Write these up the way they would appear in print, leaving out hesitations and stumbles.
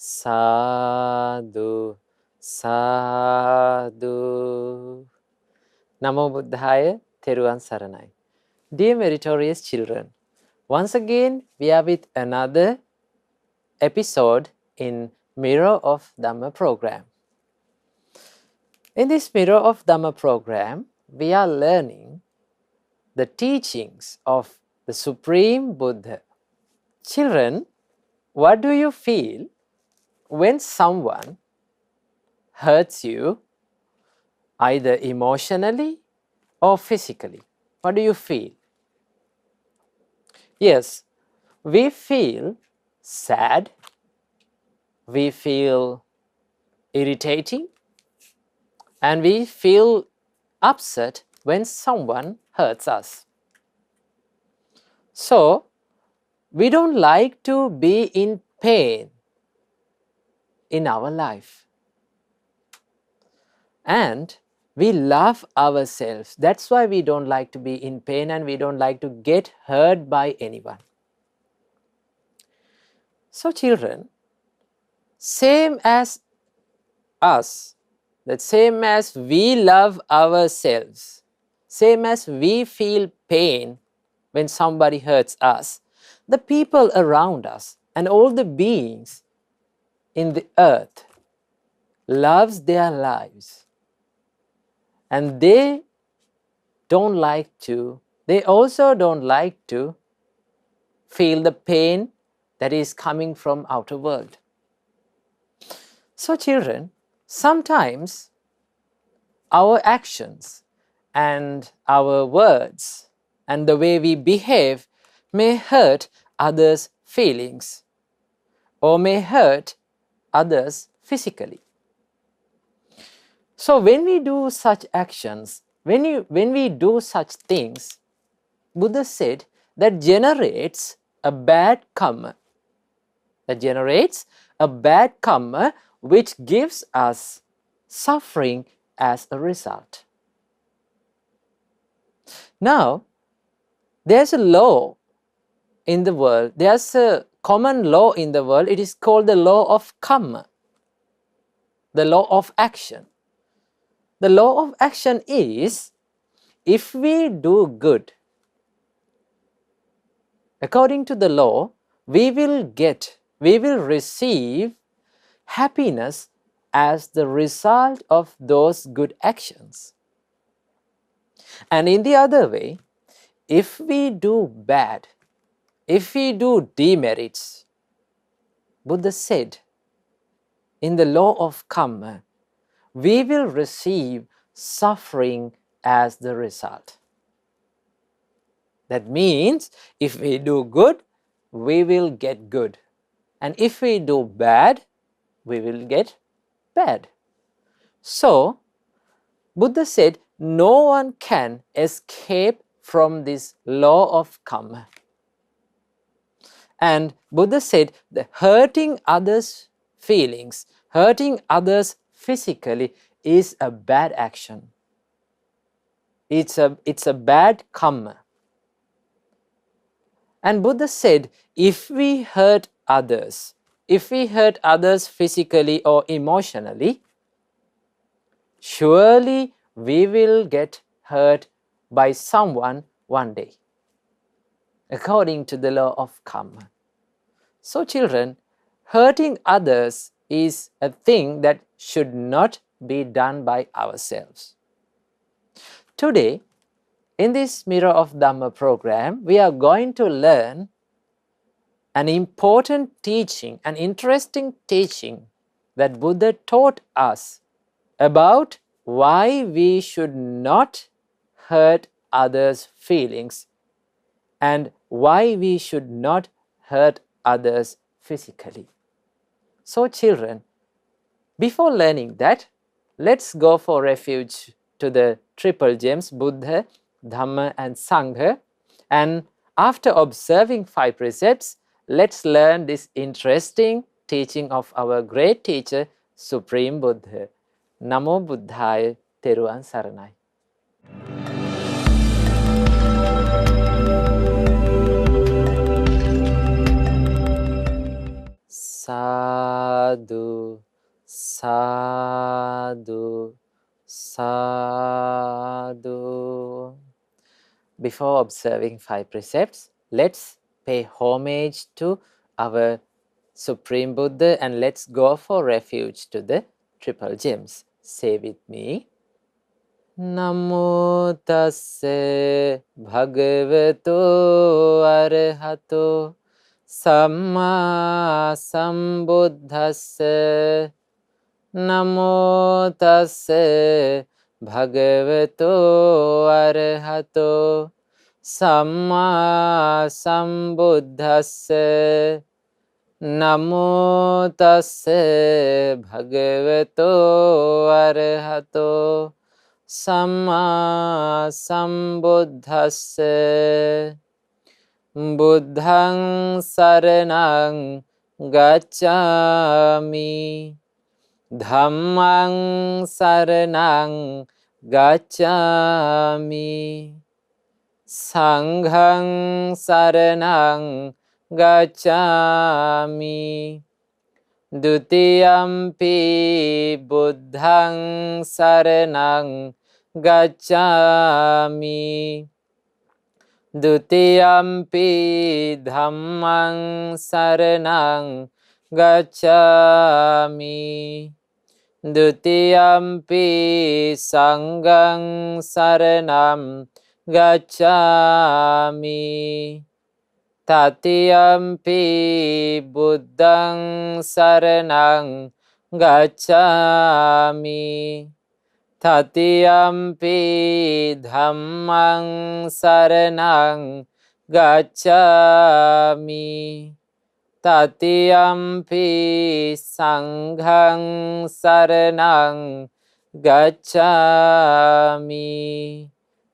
Sadhu, sadhu. Namo Buddhaya, Theruvan Saranai. Dear meritorious children, once again we are with another episode in Mirror of Dhamma program. In this Mirror of Dhamma program, we are learning the teachings of the Supreme Buddha. Children, what do you feel when someone hurts you, either emotionally or physically? What do you feel? Yes, we feel sad, we feel irritating, and we feel upset when someone hurts us. So, we don't like to be in pain in our life. And we love ourselves. That's why we don't like to be in pain and we don't like to get hurt by anyone. So children, same as us, that same as we love ourselves, same as we feel pain when somebody hurts us, the people around us and all the beings in the earth loves their lives, and they also don't like to feel the pain that is coming from outer world. So children, sometimes our actions and our words and the way we behave may hurt others' feelings or may hurt others physically. So when we do such actions, when we do such things, Buddha said that generates a bad karma. That generates a bad karma which gives us suffering as a result. Now, there's a law in the world, there's a common law in the world, it is called the law of karma, the law of action. The law of action is, if we do good, according to the law, we will receive happiness as the result of those good actions. And in the other way, if we do bad, if we do demerits, Buddha said, in the law of karma, we will receive suffering as the result. That means, if we do good, we will get good. And if we do bad, we will get bad. So, Buddha said, no one can escape from this law of karma. And Buddha said that hurting others' feelings, hurting others physically is a bad action. It's a bad karma. And Buddha said, if we hurt others physically or emotionally, surely we will get hurt by someone one day, according to the law of karma. So children, hurting others is a thing that should not be done by ourselves. Today, in this Mirror of Dhamma program, we are going to learn an important teaching, an interesting teaching that Buddha taught us about why we should not hurt others' feelings and why we should not hurt others physically. So children, before learning that, let's go for refuge to the triple gems, Buddha, Dhamma and Sangha, and after observing 5 precepts, let's learn this interesting teaching of our great teacher, Supreme Buddha. Namo Buddhaya, Theruvan Saranai. Sadhu, Sadhu. Before observing 5 precepts, let's pay homage to our Supreme Buddha and let's go for refuge to the triple gems. Say with me. Namo tasse bhagavato arahato samma sambuddhassa. Namo tasse bhagavato arahato samma sambuddhassa. Namo tasse bhagavato arahato samma sambuddhassa. Buddhaṃ saranang gacchami. Dhammaṃ saranang gacchami. Sanghaṃ saranang gacchami. Dutiyampi buddhaṃ saranang gacchami. Dutiyampi dhammaṃ saranang gacchami. Dutiyampi sanghaṃ saranam gacchami. Tatiyampi buddhaṃ saranang gacchami. Tatiyampi dhammaṃ saranang gacchami. Tatiyampi sanghaṃ saranang gacchami.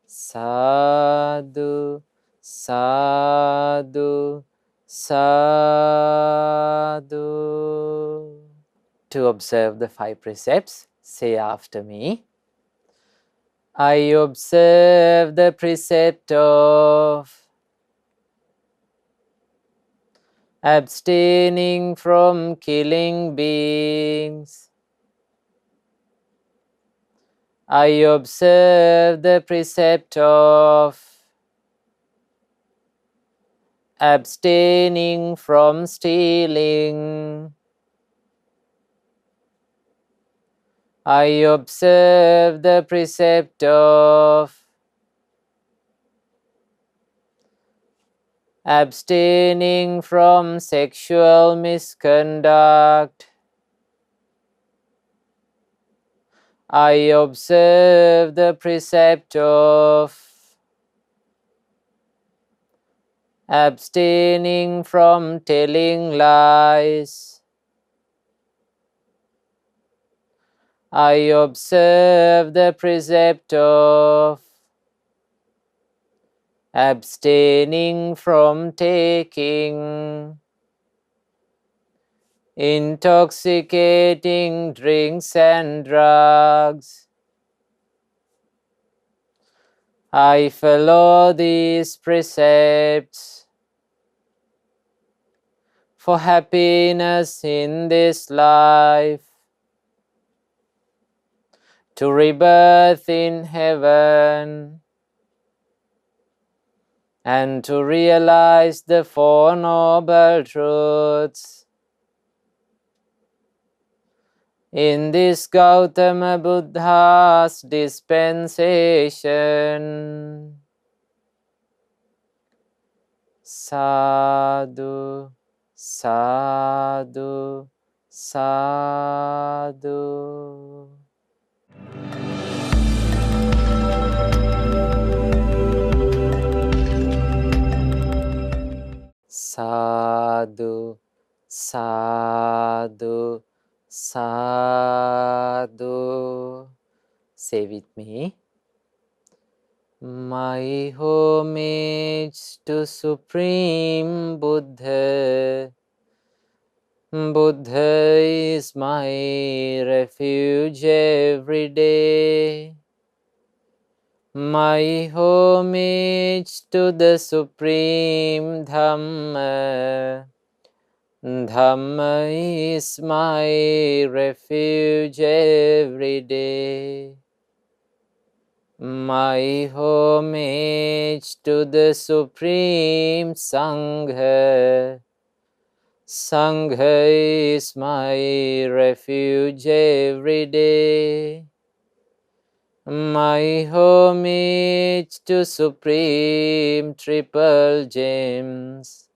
Sadhu, sadhu, sadhu. To observe the 5 precepts, say after me. I observe the precept of abstaining from killing beings. I observe the precept of abstaining from stealing. I observe the precept of abstaining from sexual misconduct. I observe the precept of abstaining from telling lies. I observe the precept of abstaining from taking intoxicating drinks and drugs. I follow these precepts for happiness in this life, to rebirth in heaven, and to realize the Four Noble Truths. In this Gautama Buddha's dispensation. Sadhu, sadhu, sadhu. Sadhu, sadhu, sadhu. Say with me. My homage to Supreme Buddha. Buddha is my refuge every day. My homage to the Supreme Dhamma. Dhamma is my refuge every day. My homage to the Supreme Sangha. Sangha is my refuge every day. My homage to Supreme Triple Gems.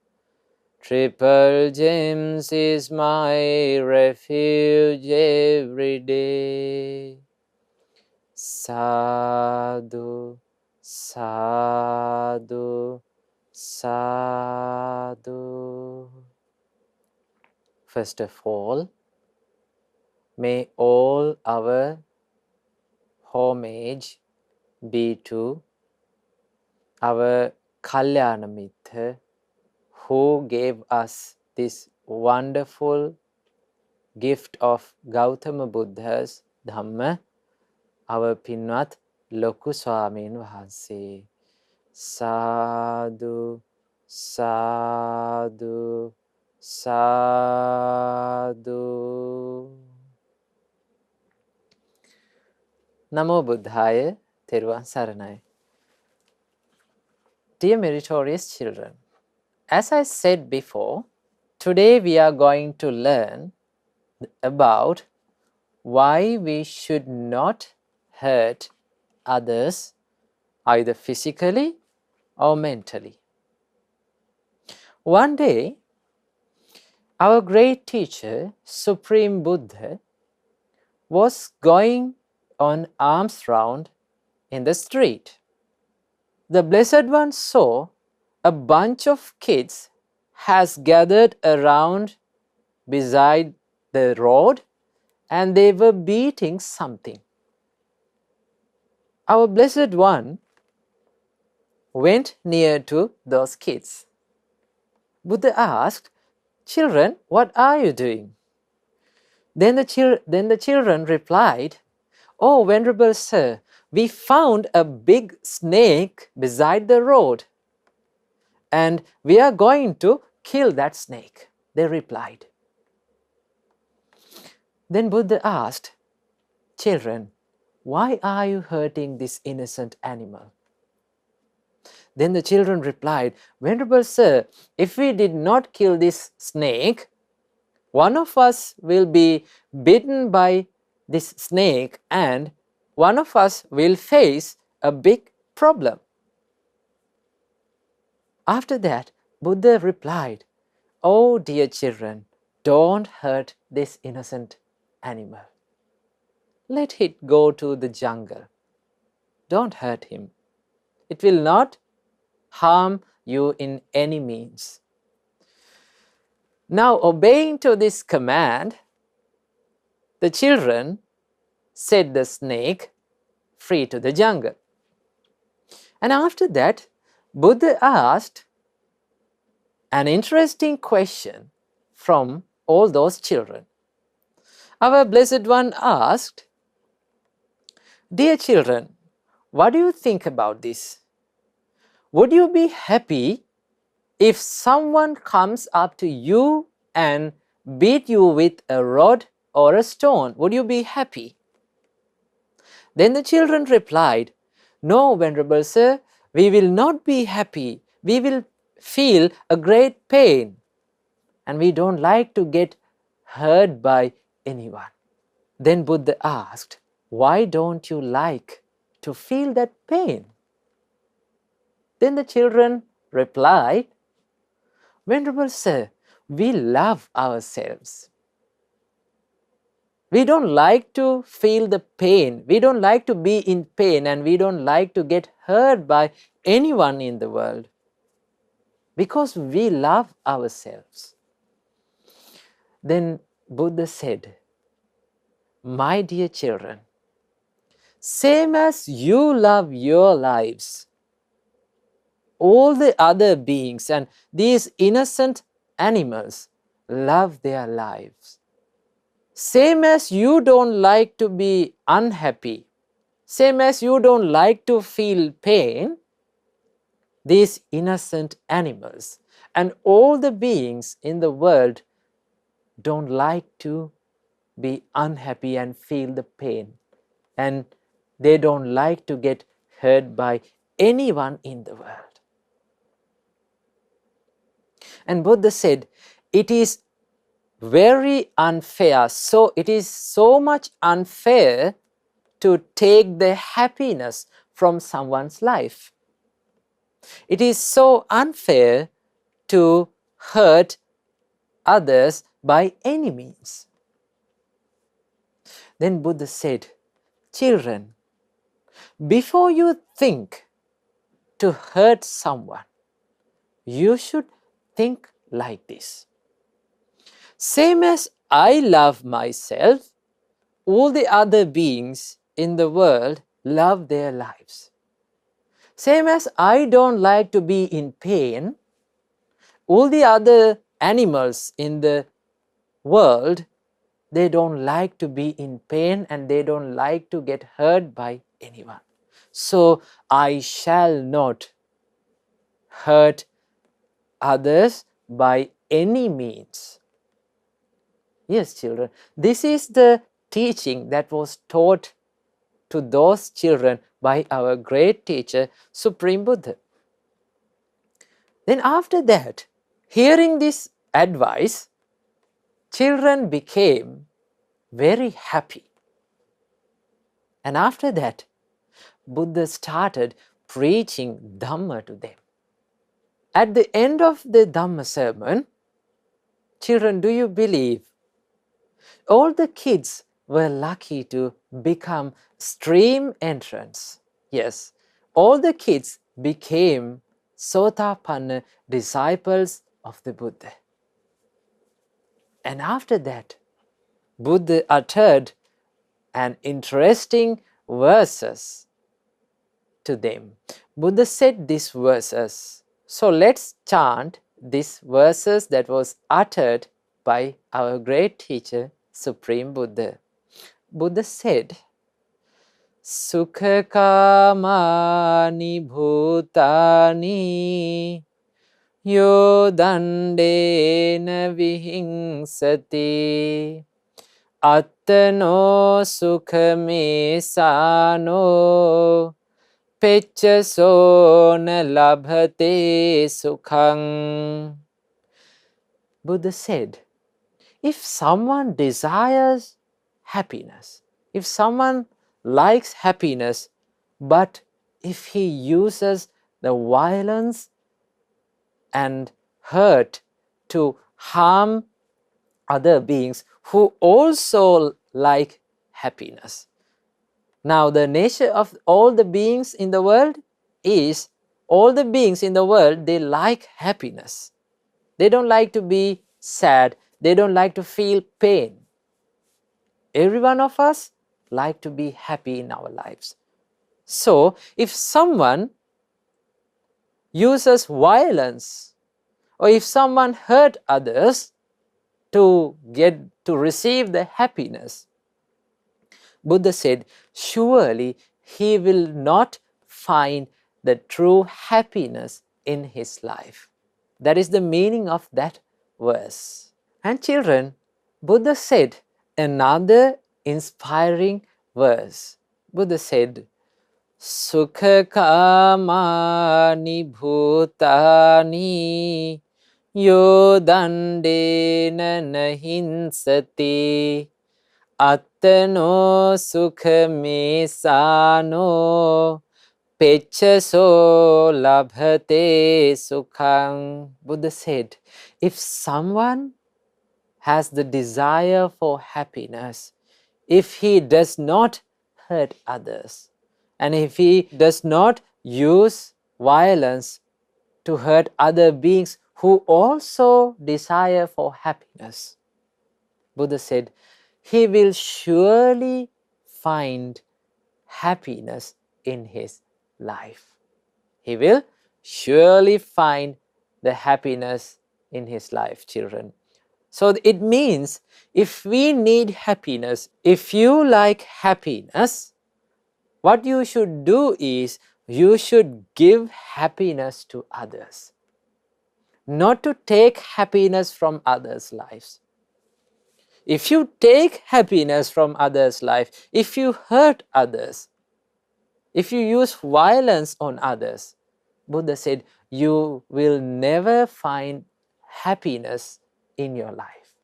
Triple Gems is my refuge every day. Sadhu, sadhu, sadhu. First of all, may all our homage be to our Kalyana Mitra who gave us this wonderful gift of Gautama Buddha's Dhamma, our Pinwat Loku Swamin Vahanse. Sadhu, sadhu, sadhu. Namo Buddhaya, Theruvan Saranai. Dear meritorious children, as I said before, today we are going to learn about why we should not hurt others either physically or mentally. One day, our great teacher, Supreme Buddha, was going on alms round in the street. The Blessed One saw a bunch of kids has gathered around beside the road and they were beating something. Our Blessed One went near to those kids. Buddha asked, "Children, what are you doing?" Then the children replied, "Oh, Venerable Sir, we found a big snake beside the road and we are going to kill that snake," they replied. Then Buddha asked, "Children, why are you hurting this innocent animal?" Then the children replied, "Venerable Sir, if we did not kill this snake, one of us will be bitten by this snake and one of us will face a big problem." After that, Buddha replied, "Oh dear children, don't hurt this innocent animal. Let it go to the jungle. Don't hurt him. It will not harm you in any means." Now, obeying to this command, the children set the snake free to the jungle. And after that, Buddha asked an interesting question from all those children. Our Blessed One asked, "Dear children, what do you think about this? Would you be happy if someone comes up to you and beat you with a rod or a stone? Would you be happy?" Then the children replied, "No, Venerable Sir, we will not be happy. We will feel a great pain and we don't like to get hurt by anyone." Then Buddha asked, "Why don't you like to feel that pain?" Then the children replied, "Venerable Sir, we love ourselves. We don't like to feel the pain. We don't like to be in pain and we don't like to get hurt by anyone in the world because we love ourselves." Then Buddha said, "My dear children, same as you love your lives, all the other beings and these innocent animals love their lives. Same as you don't like to be unhappy, same as you don't like to feel pain, these innocent animals and all the beings in the world don't like to be unhappy and feel the pain, and they don't like to get hurt by anyone in the world. And Buddha said, it is very unfair. So it is so much unfair to take the happiness from someone's life. It is so unfair to hurt others by any means. Then Buddha said, children, before you think to hurt someone, you should think like this. Same as I love myself, all the other beings in the world love their lives. Same as I don't like to be in pain, all the other animals in the world, they don't like to be in pain and they don't like to get hurt by anyone. So I shall not hurt others by any means. Yes, children, this is the teaching that was taught to those children by our great teacher, Supreme Buddha. Then after that, hearing this advice, children became very happy. And after that, Buddha started preaching Dhamma to them. At the end of the Dhamma sermon, children, do you believe all the kids were lucky to become stream entrants? Yes, all the kids became Sotapanna disciples of the Buddha. And after that, Buddha uttered an interesting verses to them. Buddha said these verses. So let's chant these verses that was uttered by our great teacher, Supreme Buddha. Buddha said, Sukha kamani bhutani yo dandena vihingsati attano sukhame sano pechaso na labhate sukhang. Buddha said, if someone desires happiness, if someone likes happiness, but if he uses the violence and hurt to harm other beings who also like happiness. Now, the nature of all the beings in the world is, all the beings in the world, they like happiness. They don't like to be sad. They don't like to feel pain. Every one of us like to be happy in our lives. So, if someone uses violence, or if someone hurt others to receive the happiness, Buddha said, surely he will not find the true happiness in his life. That is the meaning of that verse. And children, Buddha said another inspiring verse. Buddha said, Sukha kamani bhutani yo dandena nahinsati attano sukhame sano pechaso labhate sukhang. Buddha said, if someone has the desire for happiness, if he does not hurt others, and if he does not use violence to hurt other beings who also desire for happiness, Buddha said, he will surely find happiness in his life. He will surely find the happiness in his life, children. So it means, if we need happiness, if you like happiness, what you should do is, you should give happiness to others, not to take happiness from others' lives. If you take happiness from others' life, if you hurt others, if you use violence on others, Buddha said, you will never find happiness in your life.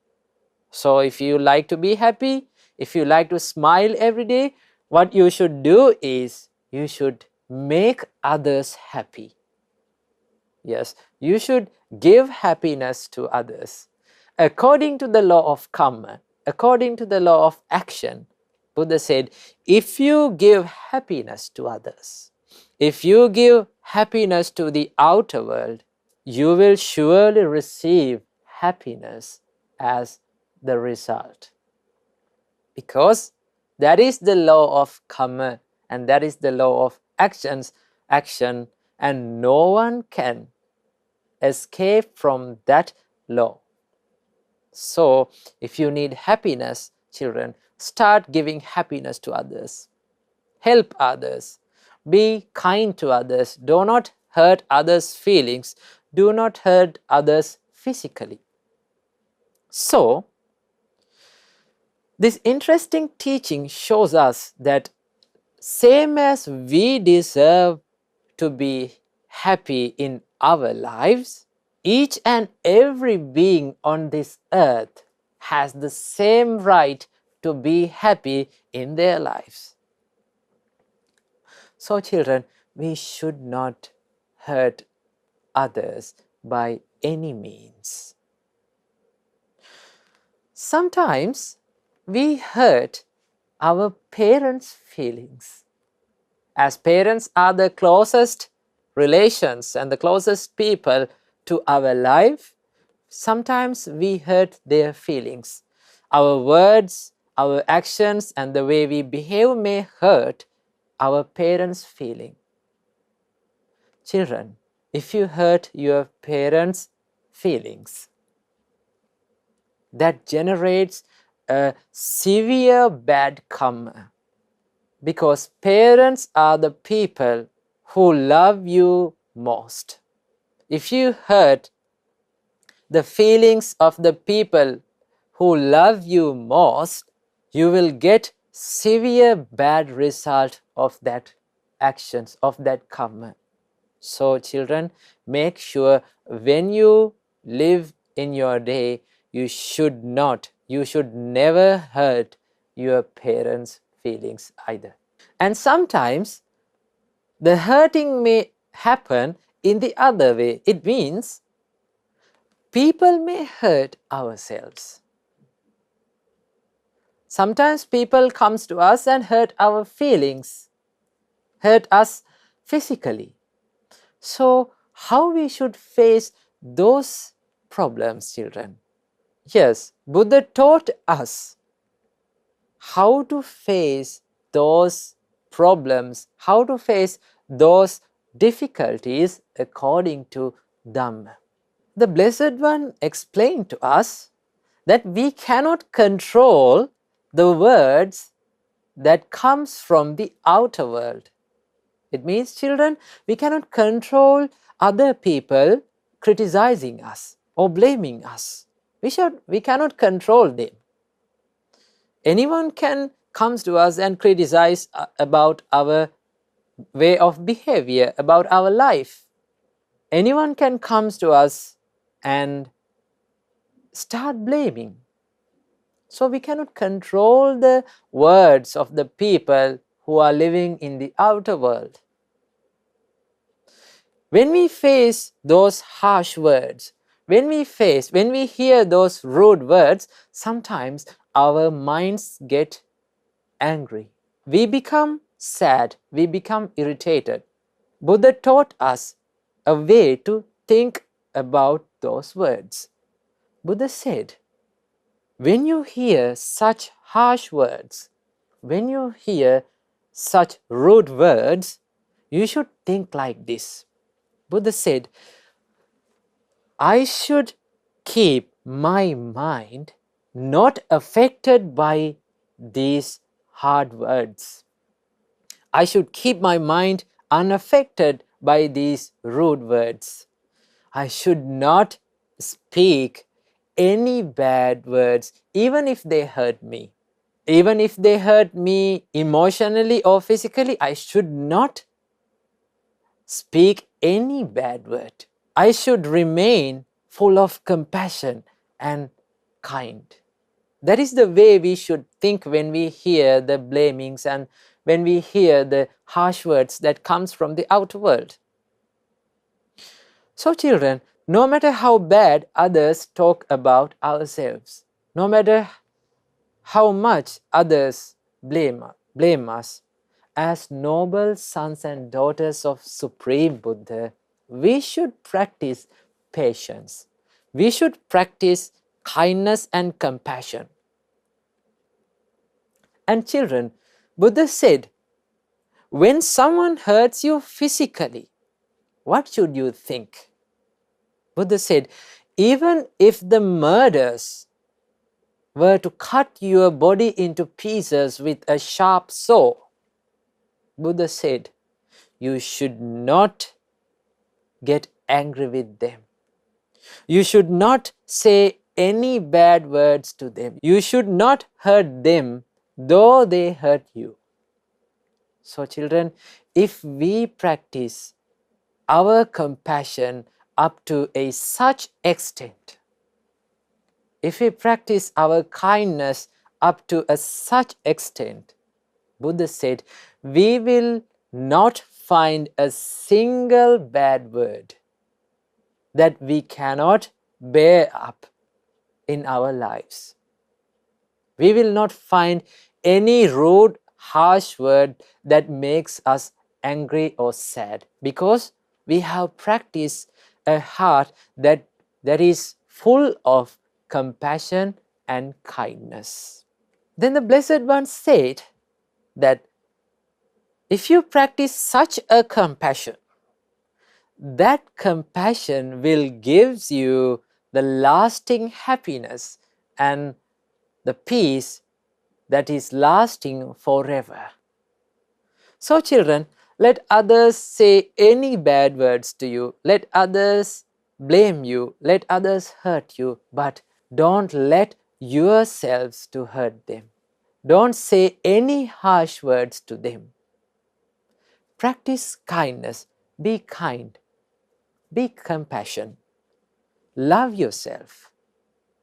So if you like to be happy, if you like to smile every day, what you should do is you should make others happy. Yes, you should give happiness to others. According to the law of karma, according to the law of action, Buddha said, if you give happiness to others, if you give happiness to the outer world, you will surely receive happiness as the result. Because that is the law of karma, and that is the law of action, and no one can escape from that law. So, if you need happiness, children, start giving happiness to others. Help others. Be kind to others. Do not hurt others' feelings. Do not hurt others physically. So, this interesting teaching shows us that same as we deserve to be happy in our lives, each and every being on this earth has the same right to be happy in their lives. So children, we should not hurt others by any means. Sometimes we hurt our parents' feelings. As parents are the closest relations and the closest people to our life, sometimes we hurt their feelings. Our words, our actions, and the way we behave may hurt our parents' feeling. Children, if you hurt your parents' feelings, that generates a severe bad karma. Because parents are the people who love you most. If you hurt the feelings of the people who love you most, you will get severe bad result of that actions, of that karma. So children, make sure when you live in your day, you should never hurt your parents' feelings either. And sometimes the hurting may happen in the other way. It means people may hurt ourselves. Sometimes people comes to us and hurt our feelings, hurt us physically. So how we should face those problems, children? Yes, Buddha taught us how to face those problems, how to face those difficulties according to Dhamma. The Blessed One explained to us that we cannot control the words that comes from the outer world. It means, children, we cannot control other people criticizing us or blaming us. We cannot control them. Anyone can comes to us and criticize about our way of behavior, about our life. Anyone can comes to us and start blaming. So we cannot control the words of the people who are living in the outer world. When we face those harsh words, when we hear those rude words, sometimes our minds get angry. We become sad, we become irritated. Buddha taught us a way to think about those words. Buddha said, when you hear such harsh words, when you hear such rude words, you should think like this. Buddha said, I should keep my mind not affected by these hard words. I should keep my mind unaffected by these rude words. I should not speak any bad words, even if they hurt me. Even if they hurt me emotionally or physically, I should not speak any bad word. I should remain full of compassion and kind. That is the way we should think when we hear the blamings and when we hear the harsh words that comes from the outer world. So children, no matter how bad others talk about ourselves, no matter how much others blame us, as noble sons and daughters of Supreme Buddha, we should practice patience. We should practice kindness and compassion. And children, Buddha said, when someone hurts you physically, what should you think? Buddha said, even if the murderers were to cut your body into pieces with a sharp saw, Buddha said, you should not get angry with them. You should not say any bad words to them. You should not hurt them though they hurt you. So children, if we practice our compassion up to a such extent, if we practice our kindness up to a such extent, Buddha said, we will not find a single bad word that we cannot bear up in our lives. We will not find any rude, harsh word that makes us angry or sad, because we have practiced a heart that is full of compassion and kindness. Then the Blessed One said that if you practice such a compassion, that compassion will give you the lasting happiness and the peace that is lasting forever. So children, let others say any bad words to you, let others blame you, let others hurt you, but don't let yourselves to hurt them. Don't say any harsh words to them. Practice kindness, be kind, be compassionate, love yourself,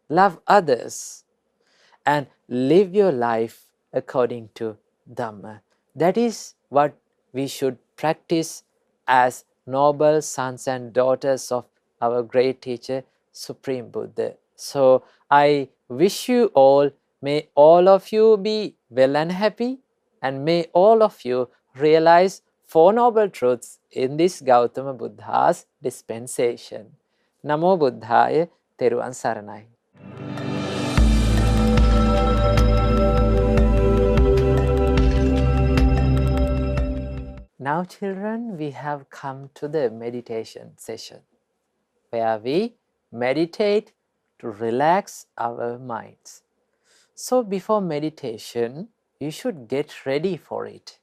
love others, and live your life according to Dhamma. That is what we should practice as noble sons and daughters of our great teacher, Supreme Buddha. So I wish you all, may all of you be well and happy, and may all of you realize Four Noble Truths in this Gautama Buddha's dispensation. Namo Buddhaya, Teruvan Saranai. Now children, we have come to the meditation session where we meditate to relax our minds. So before meditation, you should get ready for it.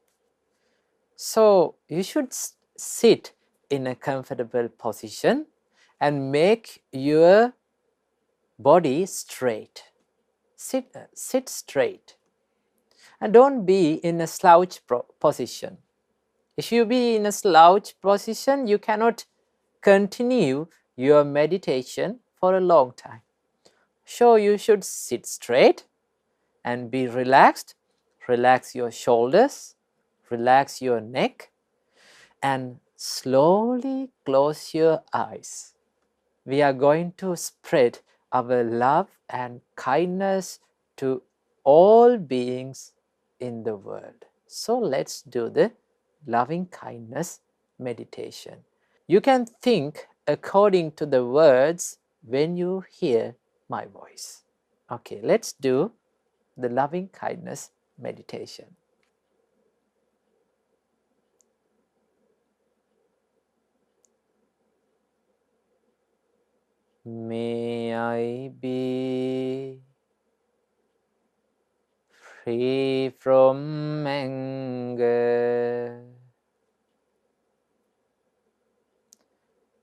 So you should sit in a comfortable position and make your body straight. Sit straight. And don't be in a slouch position. If you be in a slouch position, you cannot continue your meditation for a long time. So you should sit straight and be relaxed. Relax your shoulders, relax your neck, and slowly close your eyes. We are going to spread our love and kindness to all beings in the world. So let's do the loving kindness meditation. You can think according to the words when you hear my voice. Okay, let's do the loving kindness meditation. May I be free from anger.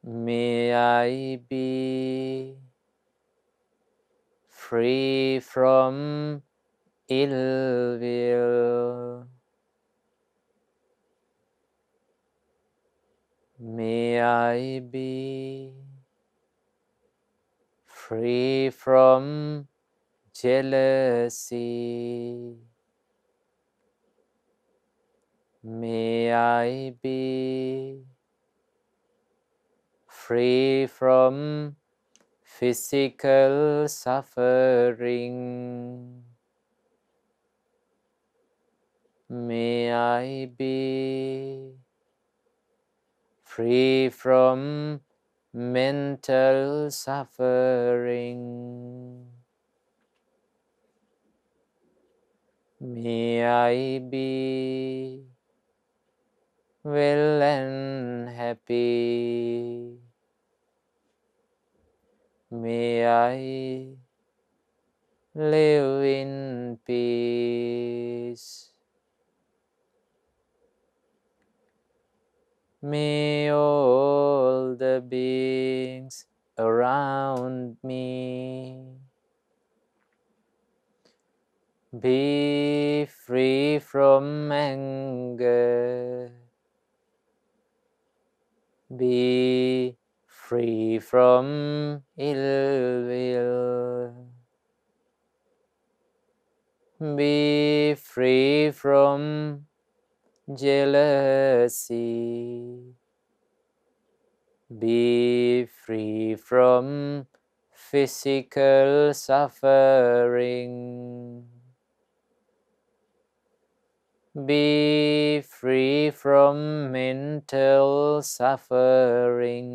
May I be free from ill will. May I be free from jealousy. May I be free from physical suffering. May I be free from mental suffering. May I be well and happy. May I live in peace. May all the beings around me be free from anger, be free from ill will, be free from jealousy, be free from physical suffering, be free from mental suffering.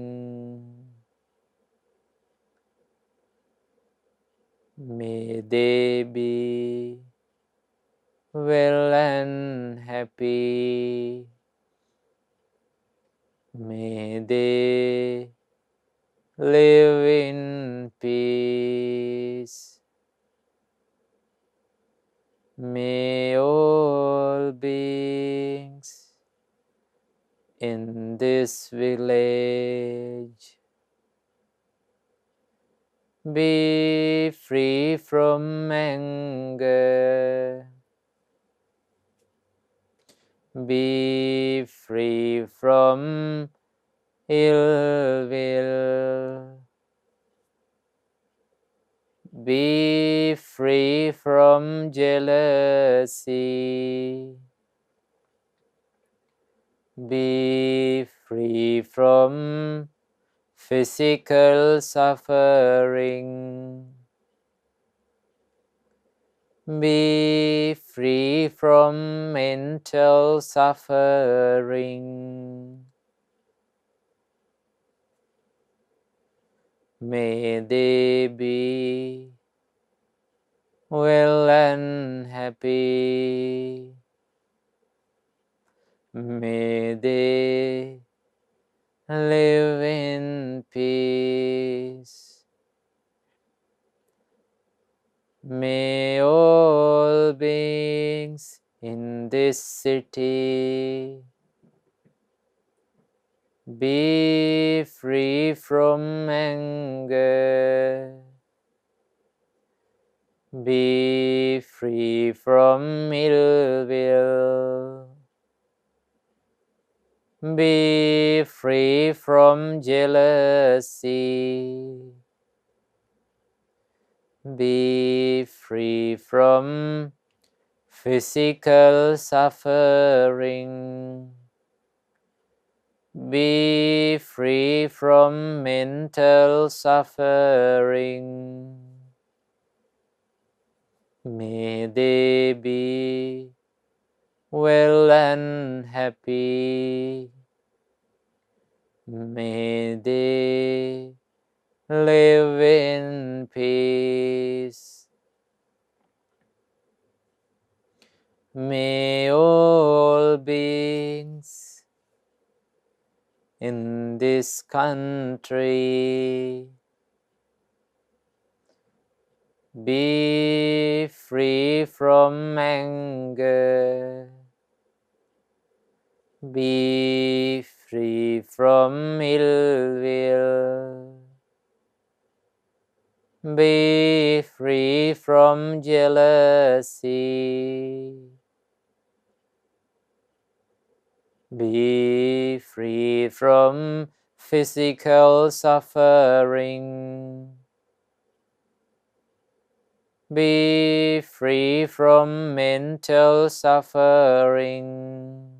May they be well and happy. May they live in peace. May all beings in this village be free from anger, be free from ill will, be free from jealousy, be free from physical suffering, be free from mental suffering. May they be well and happy. May they live in peace. May all beings in this city be free from anger, be free from ill will, be free from jealousy, be free from physical suffering, be free from mental suffering. May they be well and happy. May they live in peace. May all beings in this country be free from anger, be free from ill will, be Be free from jealousy. Be free from physical suffering. Be free from mental suffering.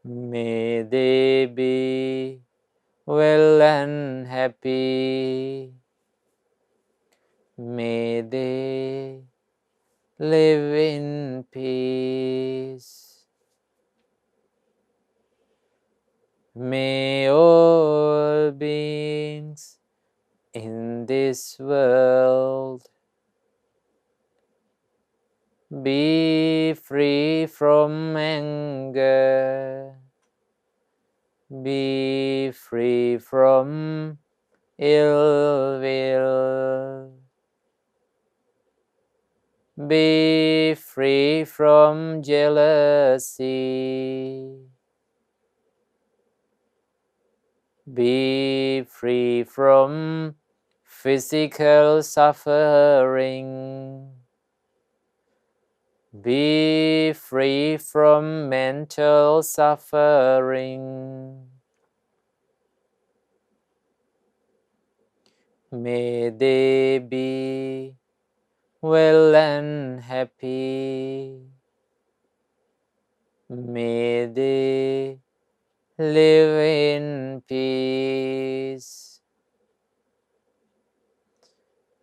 May they be well and happy. May they live in peace. May all beings in this world be free from anger. Be free from ill will. Be free from jealousy. Be free from physical suffering. Be free from mental suffering. May they be well and happy. May they live in peace.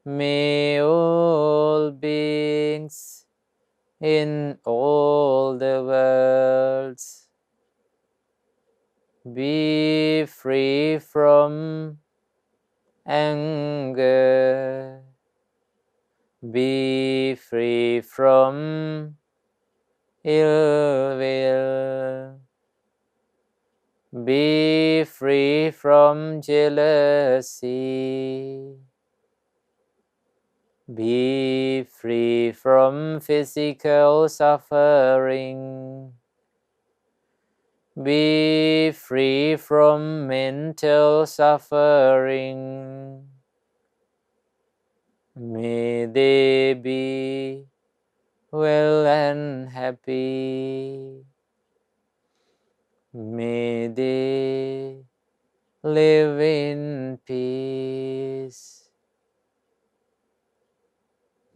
May all beings in all the worlds be free from anger. Be free from ill will. Be free from jealousy. Be free from physical suffering. Be free from mental suffering. May they be well and happy. May they live in peace.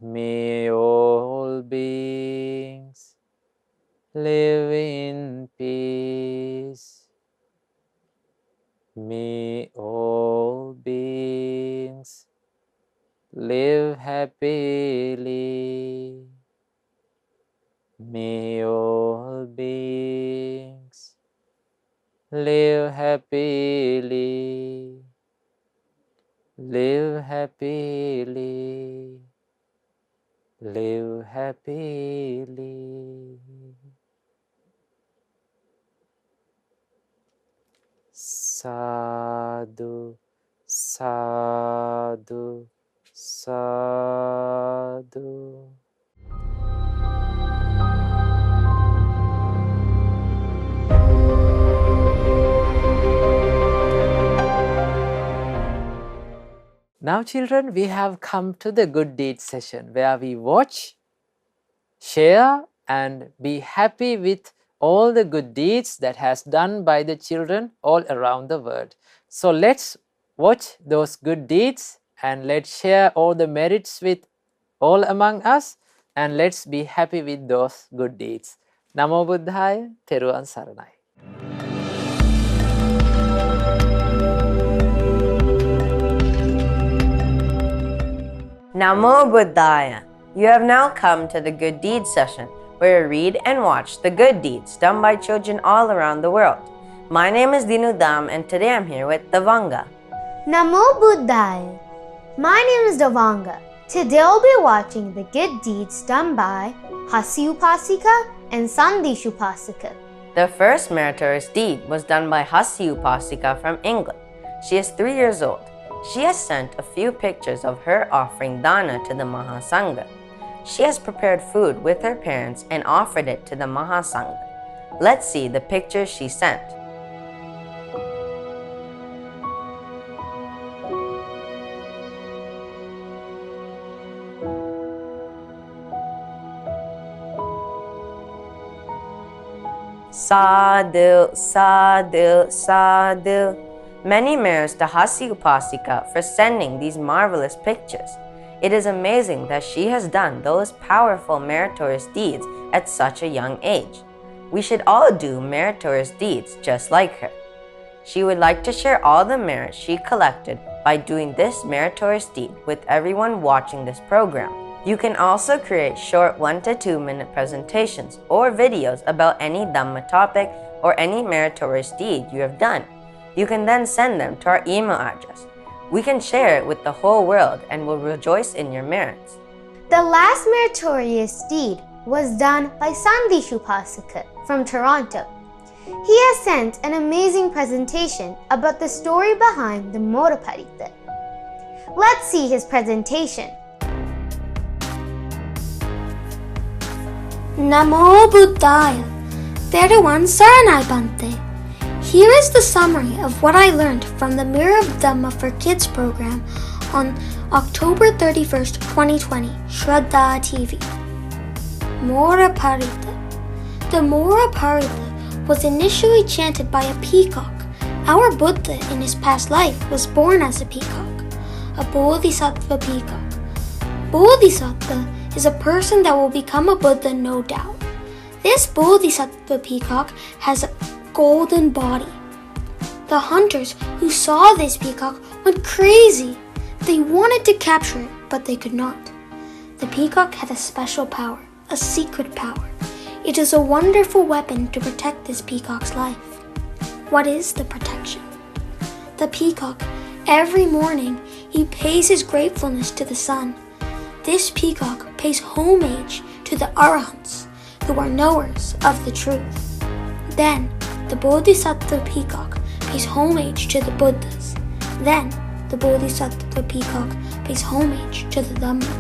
May all beings live in peace. May all beings live happily. May all beings live happily. Live happily. Live happily. Sadhu, sadhu, sadhu. Now children, we have come to the good deeds session where we watch, share and be happy with all the good deeds that has done by the children all around the world. So let's watch those good deeds and let's share all the merits with all among us and let's be happy with those good deeds. Namo Buddhaya, Teruvan Saranai. Namo Buddhaya. You have now come to the good deeds session, where we read and watch the good deeds done by children all around the world. My name is Dinudam and today I'm here with Devanga. Namo Buddhaya. My name is Devanga. Today I'll be watching the good deeds done by Hasi Upasika and Sandesh Upasika. The first meritorious deed was done by Hasi Upasika from England. She is 3 years old. She has sent a few pictures of her offering dana to the Mahasangha. She has prepared food with her parents and offered it to the Mahasangha. Let's see the pictures she sent. Sadhu, sadhu, sadhu. Many merits to Hasyu Upasika for sending these marvelous pictures. It is amazing that she has done those powerful meritorious deeds at such a young age. We should all do meritorious deeds just like her. She would like to share all the merits she collected by doing this meritorious deed with everyone watching this program. You can also create short 1 to 2 minute presentations or videos about any Dhamma topic or any meritorious deed you have done. You can then send them to our email address. We can share it with the whole world and will rejoice in your merits. The last meritorious deed was done by Sandesh Upasika from Toronto. He has sent an amazing presentation about the story behind the Meritorious. Let's see his presentation. Namo Buddhaya, Teruvan Saranai Bante. Here is the summary of what I learned from the Mirror of Dhamma for Kids program on October 31st, 2020, Shraddha TV. Mora Parita. The Mora Parita was initially chanted by a peacock. Our Buddha in his past life was born as a peacock, a Bodhisattva peacock. Bodhisattva is a person that will become a Buddha, no doubt. This Bodhisattva peacock has a golden body. The hunters who saw this peacock went crazy. They wanted to capture it, but they could not. The peacock had a special power, a secret power. It is a wonderful weapon to protect this peacock's life. What is the protection? The peacock, every morning, he pays his gratefulness to the sun. This peacock pays homage to the Arahants, who are knowers of the truth. Then, the Bodhisattva peacock pays homage to the Buddhas. Then, the Bodhisattva peacock pays homage to the Dhamma.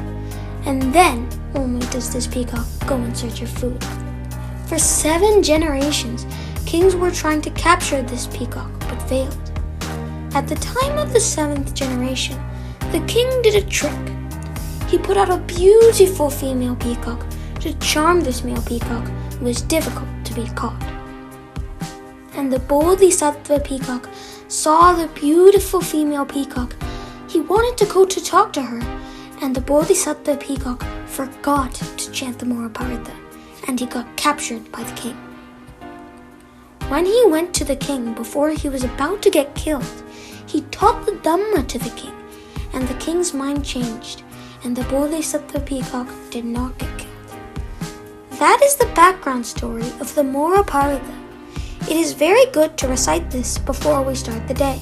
And then only does this peacock go in search of food. For 7 generations, kings were trying to capture this peacock, but failed. At the time of the 7th generation, the king did a trick. He put out a beautiful female peacock to charm this male peacock who was difficult to be caught. And the Bodhisattva peacock saw the beautiful female peacock. He wanted to go to talk to her, and the Bodhisattva peacock forgot to chant the Meritorious, and he got captured by the king. When he went to the king before he was about to get killed, he taught the Dhamma to the king, and the king's mind changed, and the Bodhisattva peacock did not get killed. That is the background story of the Meritorious. It is very good to recite this before we start the day,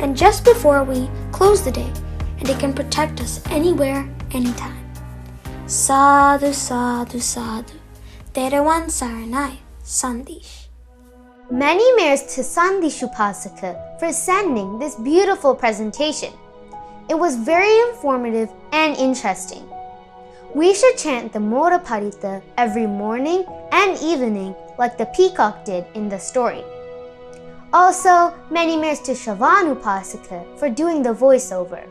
and just before we close the day, and it can protect us anywhere, anytime. Sadhu, sadhu, sadhu. Teruvan Saranai, Sandesh. Many merits to Sandesh Upasika for sending this beautiful presentation. It was very informative and interesting. We should chant the Mora Parita every morning and evening like the peacock did in the story. Also, many merits to Shravan Upasika for doing the voiceover.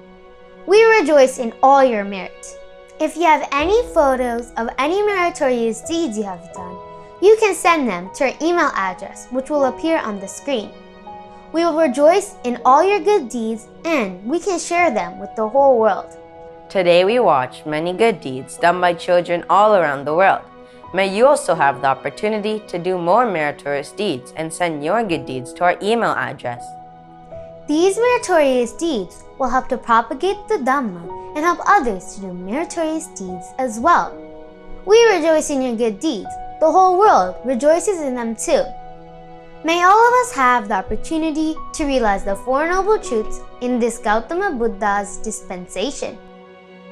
We rejoice in all your merits. If you have any photos of any meritorious deeds you have done, you can send them to our email address, which will appear on the screen. We will rejoice in all your good deeds, and we can share them with the whole world. Today we watched many good deeds done by children all around the world. May you also have the opportunity to do more meritorious deeds and send your good deeds to our email address. These meritorious deeds will help to propagate the Dhamma and help others to do meritorious deeds as well. We rejoice in your good deeds. The whole world rejoices in them too. May all of us have the opportunity to realize the Four Noble Truths in this Gautama Buddha's dispensation.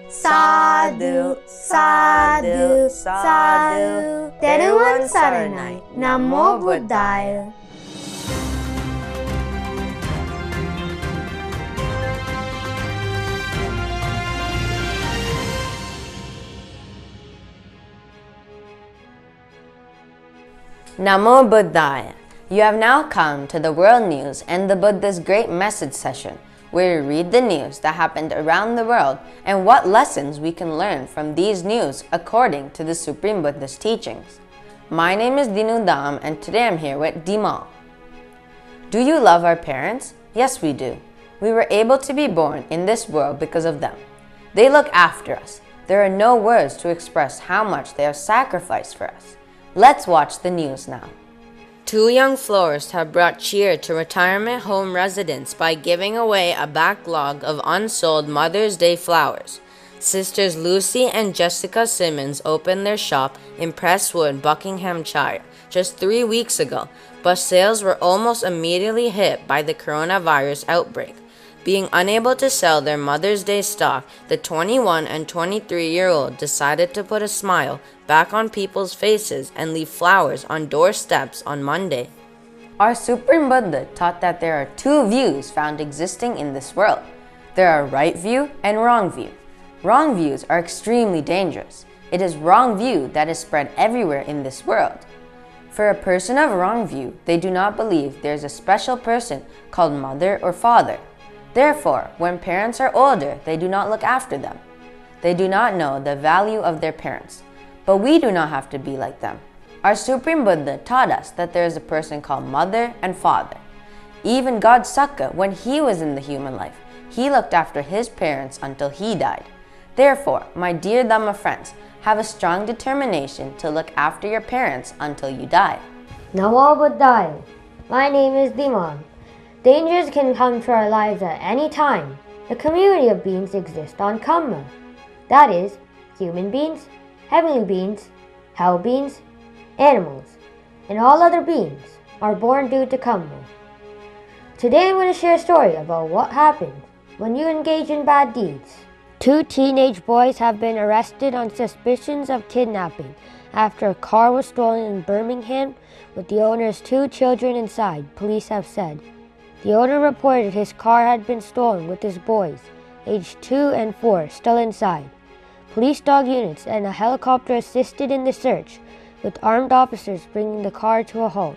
Sadhu, sadhu, sadhu, Teruvan Saranai, Namo Buddhaya. Namo Buddhaya. You have now come to the world news and the Buddha's great message session, where we read the news that happened around the world and what lessons we can learn from these news according to the Supreme Buddha's teachings. My name is Dinu Dam and today I'm here with Dimal. Do you love our parents? Yes, we do. We were able to be born in this world because of them. They look after us. There are no words to express how much they have sacrificed for us. Let's watch the news now. Two young florists have brought cheer to retirement home residents by giving away a backlog of unsold Mother's Day flowers. Sisters Lucy and Jessica Simmons opened their shop in Presswood, Buckinghamshire, just 3 weeks ago, but sales were almost immediately hit by the coronavirus outbreak. Being unable to sell their Mother's Day stock, the 21 and 23-year-old decided to put a smile back on people's faces and leave flowers on doorsteps on Monday. Our Supreme Buddha taught that there are two views found existing in this world. There are right view and wrong view. Wrong views are extremely dangerous. It is wrong view that is spread everywhere in this world. For a person of wrong view, they do not believe there is a special person called mother or father. Therefore, when parents are older, they do not look after them. They do not know the value of their parents. But we do not have to be like them. Our Supreme Buddha taught us that there is a person called mother and father. Even God Sakka, when he was in the human life, he looked after his parents until he died. Therefore, my dear Dhamma friends, have a strong determination to look after your parents until you die. Namo Buddhaya. My name is Diman. Dangers can come to our lives at any time. The community of beings exists on Kamma. That is, human beings, heavenly beings, hell beings, animals, and all other beings are born due to Kamma. Today I'm going to share a story about what happens when you engage in bad deeds. Two teenage boys have been arrested on suspicions of kidnapping after a car was stolen in Birmingham with the owner's two children inside, police have said. The owner reported his car had been stolen with his boys, aged 2 and 4, still inside. Police dog units and a helicopter assisted in the search, with armed officers bringing the car to a halt.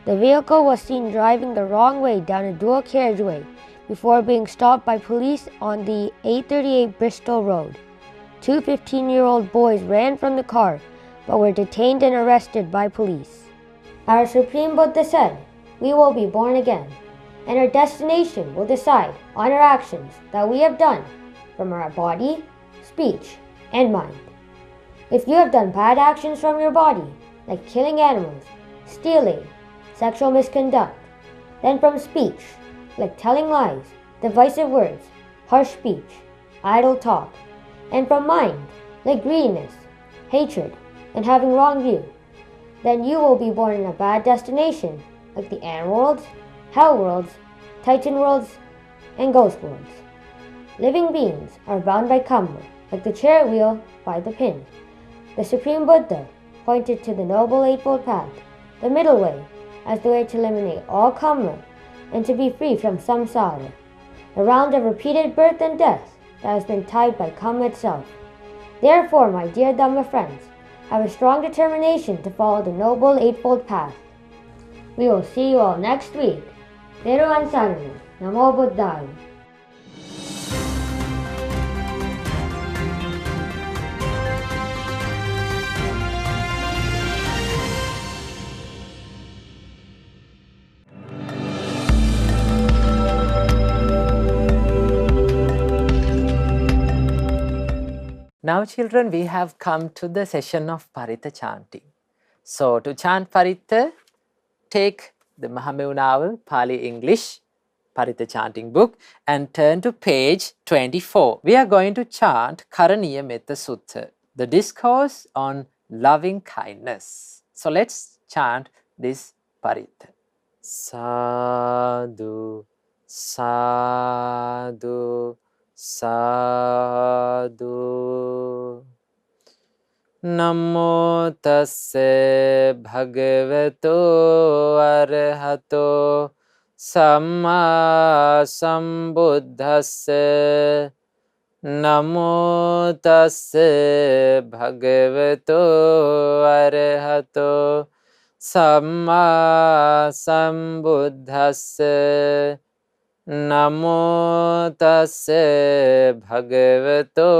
The vehicle was seen driving the wrong way down a dual carriageway before being stopped by police on the 838 Bristol Road. Two 15-year-old boys ran from the car but were detained and arrested by police. Our Supreme Buddha said, "We will be born again, and our destination will decide on our actions that we have done from our body, speech, and mind. If you have done bad actions from your body, like killing animals, stealing, sexual misconduct, then from speech, like telling lies, divisive words, harsh speech, idle talk, and from mind, like greediness, hatred, and having wrong view, then you will be born in a bad destination, like the animal worlds, hell worlds, titan worlds, and ghost worlds. Living beings are bound by karma, like the chariot wheel by the pin. The Supreme Buddha pointed to the Noble Eightfold Path, the middle way, as the way to eliminate all karma and to be free from samsara, the round of repeated birth and death that has been tied by karma itself. Therefore, my dear Dhamma friends, have a strong determination to follow the Noble Eightfold Path. We will see you all next week. Teruvan Sarana. Namo Buddhaya. Now children, we have come to the session of Parita Chanti. So to chant Parita, take the Mahamevunaval Pali English Parita chanting book and turn to page 24. We are going to chant Karaniya Metta Sutta, the discourse on loving kindness. So let's chant this Parita. Sadhu, sadhu, sadhu. Namo tasse bhagavato arahato samma sambuddhasse. Namo tasse bhagavato arahato samma sambuddhasse. Namo tasse bhagavato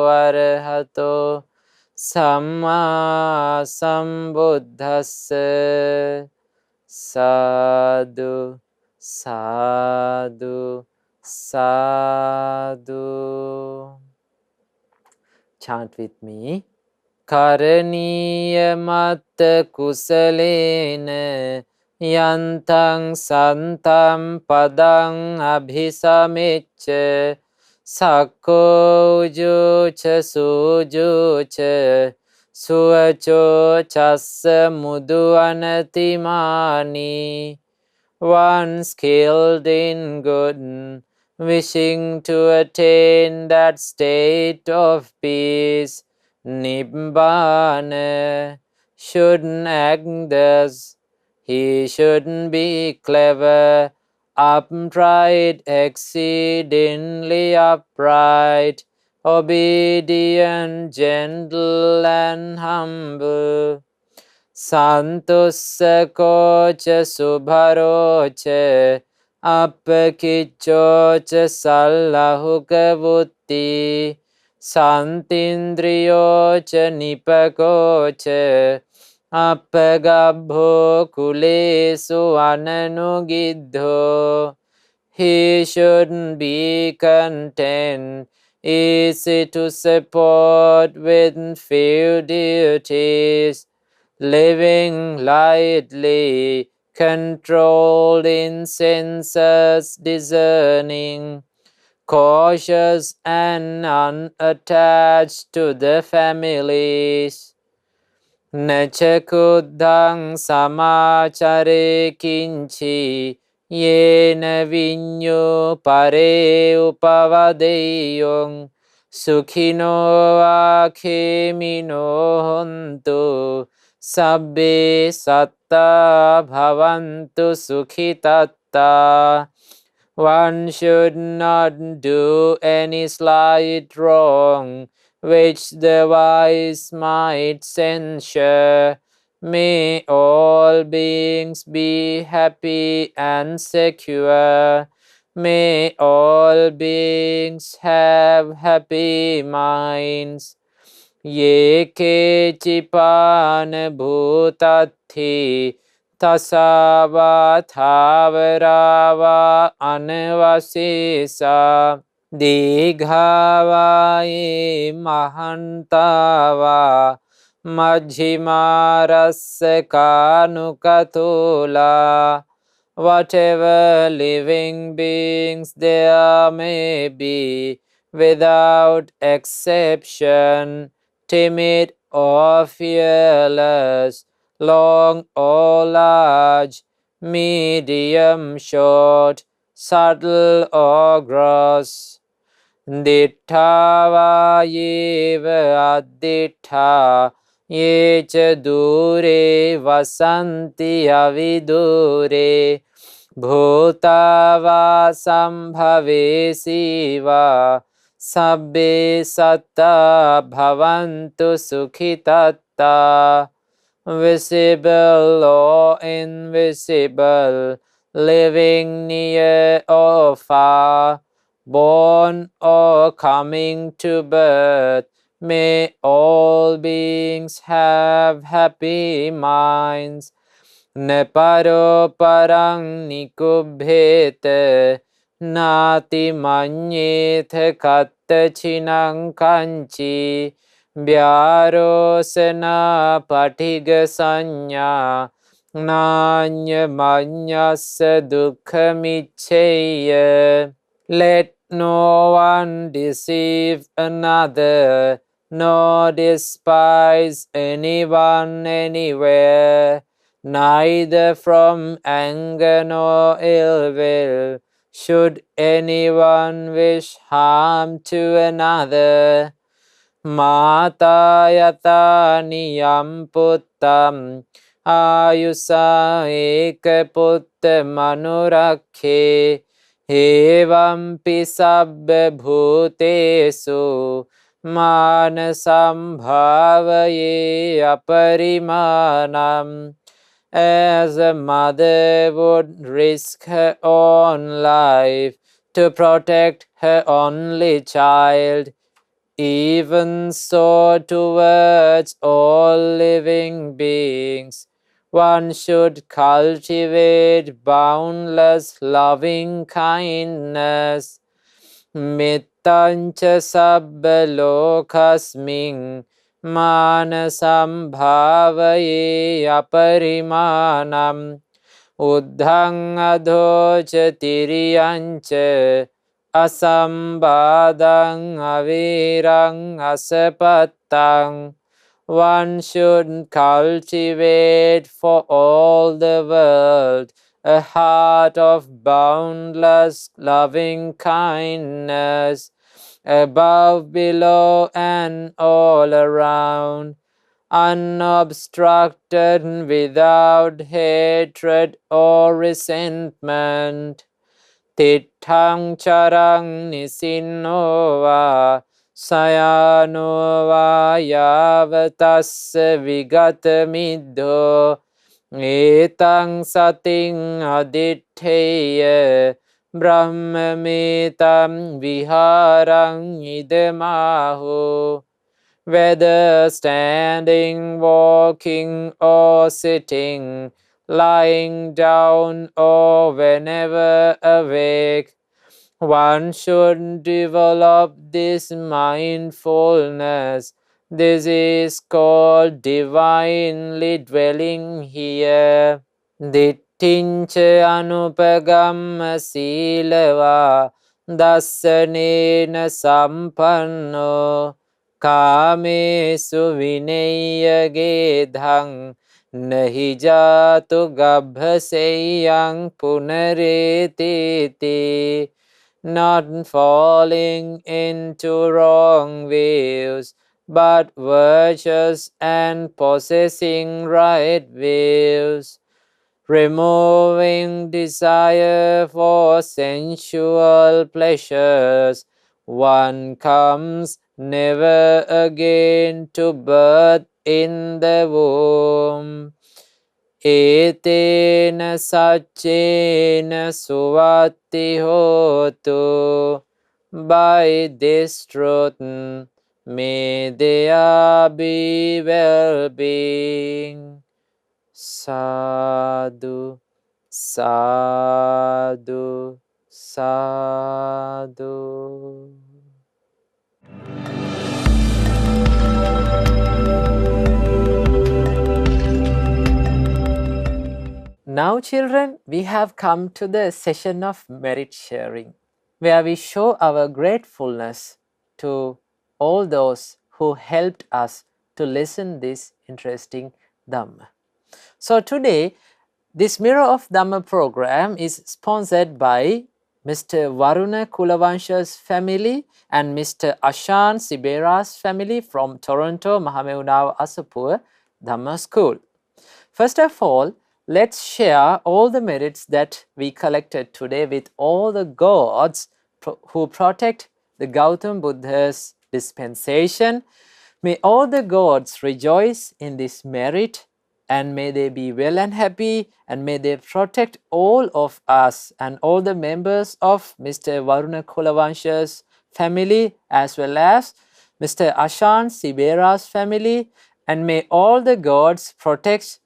arahato Samma Sambuddhassa. Sadhu, sadhu, sadhu. Chant with me. Karaniya matta kusalena yantang santam padang abhisamicca sakko ujucha sujucha suvacho chassa mudu anatimani. One skilled in good, wishing to attain that state of peace, Nibbana, shouldn't act thus. He shouldn't be clever, upright, exceedingly upright, obedient, gentle, and humble. Santussa kocha subharocha appakichocha sallahuka buddhi santindriyocha nipakocha appagabho kulesu ananugiddho. He shouldn't be content, easy to support with few duties, living lightly, controlled in senses, discerning, cautious and unattached to the families. Nachakuddhang samachare kinchi yena vinyo pare upavadeyong sukhino akhemino hontu sabbe satta bhavantu sukhitatta. One should not do any slight wrong which the wise might censure. May all beings be happy and secure. May all beings have happy minds. Ye kechipana bhutathi tasava thavarava anavasesa Dighavaye mahantava majhimarasya kanukatula. Whatever living beings there may be, without exception, timid or fearless, long or large, medium, short, subtle or gross. Dittha va yeva addittha ye cha dure vasanti avidure bhuta va sambhavesi va sabbe satta bhavantu sukhitatta. Visible or invisible, living near or far, born or coming to birth, may all beings have happy minds. Neparo parang nikubhete nati manyetha katta chinang kanchi vyarosana patiga sanya nanya manyasa dukkhamichaya. Let no one deceive another, nor despise anyone anywhere, neither from anger nor ill will should anyone wish harm to another. Mata yata niyam puttam ayusa eka putta manurakhe Evampi sabba bhutesu manasambhavaye aparimanam. As a mother would risk her own life to protect her only child, Even so, towards all living beings, one should cultivate boundless loving kindness. Mittancha sabba lokasming manasam bhavaye aparimanam uddhang adhocha tiriyancha asambadang avirang asapattang. One should cultivate for all the world a heart of boundless loving kindness, above, below, and all around, unobstructed, without hatred or resentment. Tithang charang nisinova sayanova yavatasya vigatamidho etang sating adittheya brahmamitam viharang idamahu. Whether standing, walking, or sitting, lying down, or whenever awake, one should develop this mindfulness. This is called divinely dwelling here. Dittincha anupagamma silava dassanena sampanno kamesu vinaya gedhang nahi jatu gabhaseyang punaretiti. Not falling into wrong views, but virtuous and possessing right views. Removing desire for sensual pleasures, one comes never again to birth in the womb. Etena sachena suvati hotu. By this truth may there be well-being. Sadhu, sadhu, sadhu. Now, children, we have come to the session of merit sharing, where we show our gratefulness to all those who helped us to listen this interesting Dhamma. So today, this Mirror of Dhamma program is sponsored by Mr. Varuna Kulavansha's family and Mr. Ashan Sibera's family from Toronto Mahameunawa Asapur Dhamma School. First of all, let's share all the merits that we collected today with all the gods who protect the Gautam Buddha's dispensation. May all the gods rejoice in this merit, and may they be well and happy, and may they protect all of us and all the members of Mr. Varuna Kulavansha's family, as well as Mr. Ashan Sibera's family, and may all the gods protect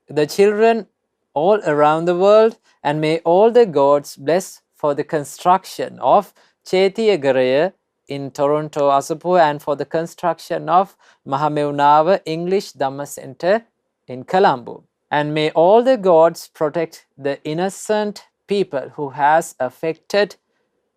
the children all around the world, and may all the gods bless for the construction of Chethiyagaraya in Toronto, Asapur, and for the construction of Mahameunawa English Dhamma Center in Colombo. And may all the gods protect the innocent people who has affected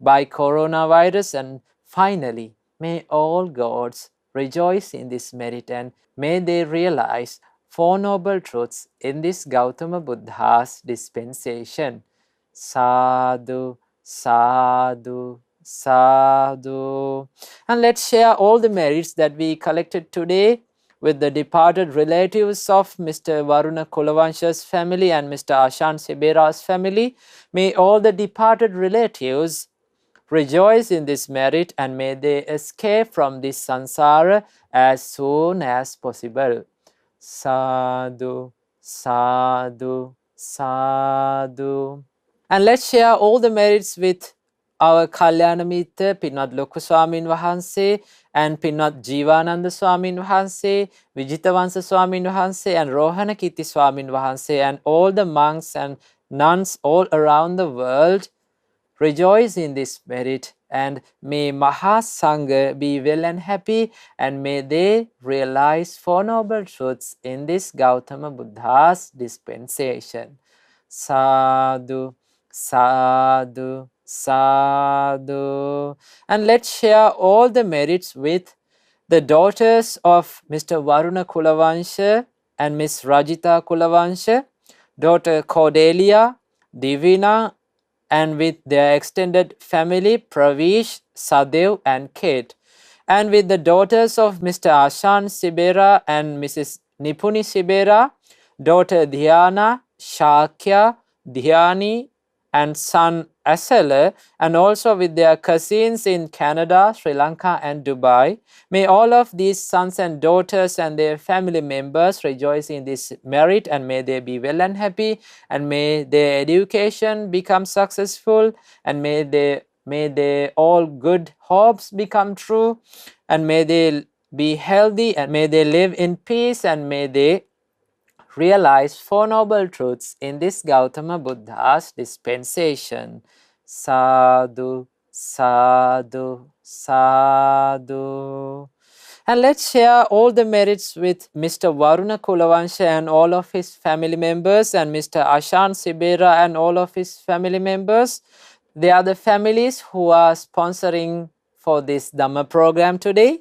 by coronavirus, and finally, may all gods rejoice in this merit, and may they realize Four Noble Truths in this Gautama Buddha's dispensation. Sadhu, sadhu, sadhu. And let's share all the merits that we collected today with the departed relatives of Mr. Varuna Kulavansha's family and Mr. Ashan Sibera's family. May all the departed relatives rejoice in this merit, and may they escape from this samsara as soon as possible. Sadhu, sadhu, sadhu. And let's share all the merits with our Kalyana Mitta, Pinat Lokku Swamin Wahanse, and Pinat Jivananda Swamin Wahanse, Vijitavansa Swamin Wahanse, and Rohana Kitti Swamin Wahanse, and all the monks and nuns all around the world rejoice in this merit, and may Maha Sangha be well and happy, and may they realize Four Noble Truths in this Gautama Buddha's dispensation. Sadhu, sadhu, sadhu. And let's share all the merits with the daughters of Mr. Varuna Kulavansha and Miss Rajita Kulavansha, daughter Cordelia, Divina, and with their extended family, Pravish, Sadev, and Kate, and with the daughters of Mr. Ashan Sibera and Mrs. Nipuni Sibera, daughter Dhyana, Shakya, Dhyani, and son Asela, and also with their cousins in Canada, Sri Lanka, and Dubai. May all of these sons and daughters and their family members rejoice in this merit, and may they be well and happy, and may their education become successful, and may they all good hopes become true, and may they be healthy, and may they live in peace, and may they realize Four Noble Truths in this Gautama Buddha's dispensation. Sadhu, sadhu, sadhu. And let's share all the merits with Mr. Varuna Kulavansha and all of his family members, and Mr. Ashan Sibera and all of his family members. They are the families who are sponsoring for this Dhamma program today.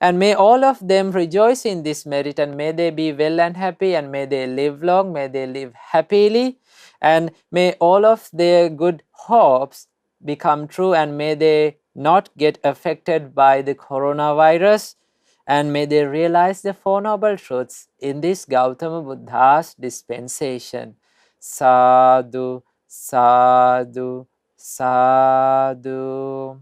And may all of them rejoice in this merit, and may they be well and happy, and may they live long, may they live happily, and may all of their good hopes become true, and may they not get affected by the coronavirus, and may they realize the Four Noble Truths in this Gautama Buddha's dispensation. Sadhu, sadhu, sadhu.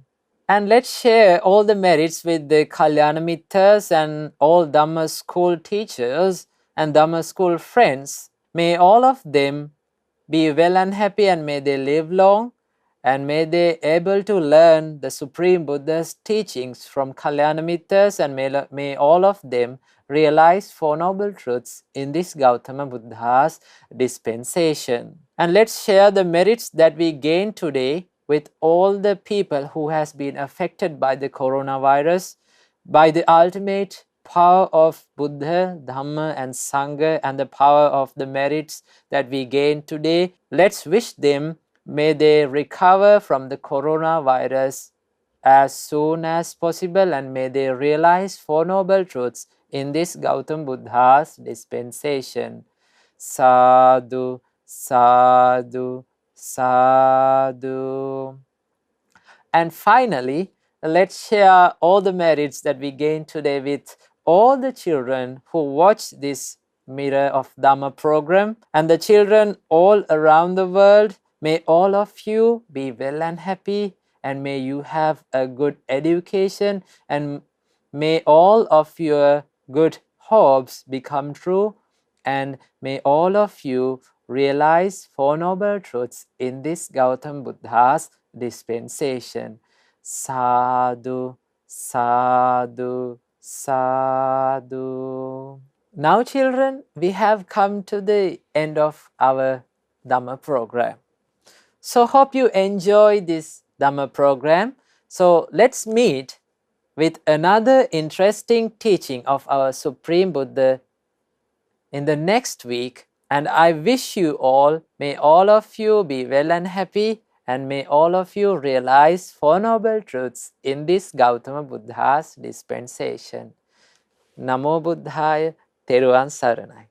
And let's share all the merits with the Kalyana Mittas and all Dhamma school teachers and Dhamma school friends. May all of them be well and happy, and may they live long, and may they able to learn the Supreme Buddha's teachings from Kalyana Mittas, and may all of them realize Four Noble Truths in this Gautama Buddha's dispensation. And let's share the merits that we gain today with all the people who has been affected by the coronavirus, by the ultimate power of Buddha, Dhamma, and Sangha, and the power of the merits that we gain today. Let's wish them, may they recover from the coronavirus as soon as possible, and may they realize Four Noble Truths in this Gautam Buddha's dispensation. Sadhu, sadhu, sadhu. And finally, let's share all the merits that we gain today with all the children who watch this Mirror of Dhamma program, and the children all around the world. May all of you be well and happy, and may you have a good education, and may all of your good hopes become true, and may all of you realize Four Noble Truths in this Gautam Buddha's dispensation. Sadhu, sadhu, sadhu. Now children, we have come to the end of our Dhamma program. So hope you enjoy this Dhamma program. So let's meet with another interesting teaching of our Supreme Buddha in the next week. And I wish you all, may all of you be well and happy, and may all of you realize Four Noble Truths in this Gautama Buddha's dispensation. Namo Buddhaya, Teruvan Saranai.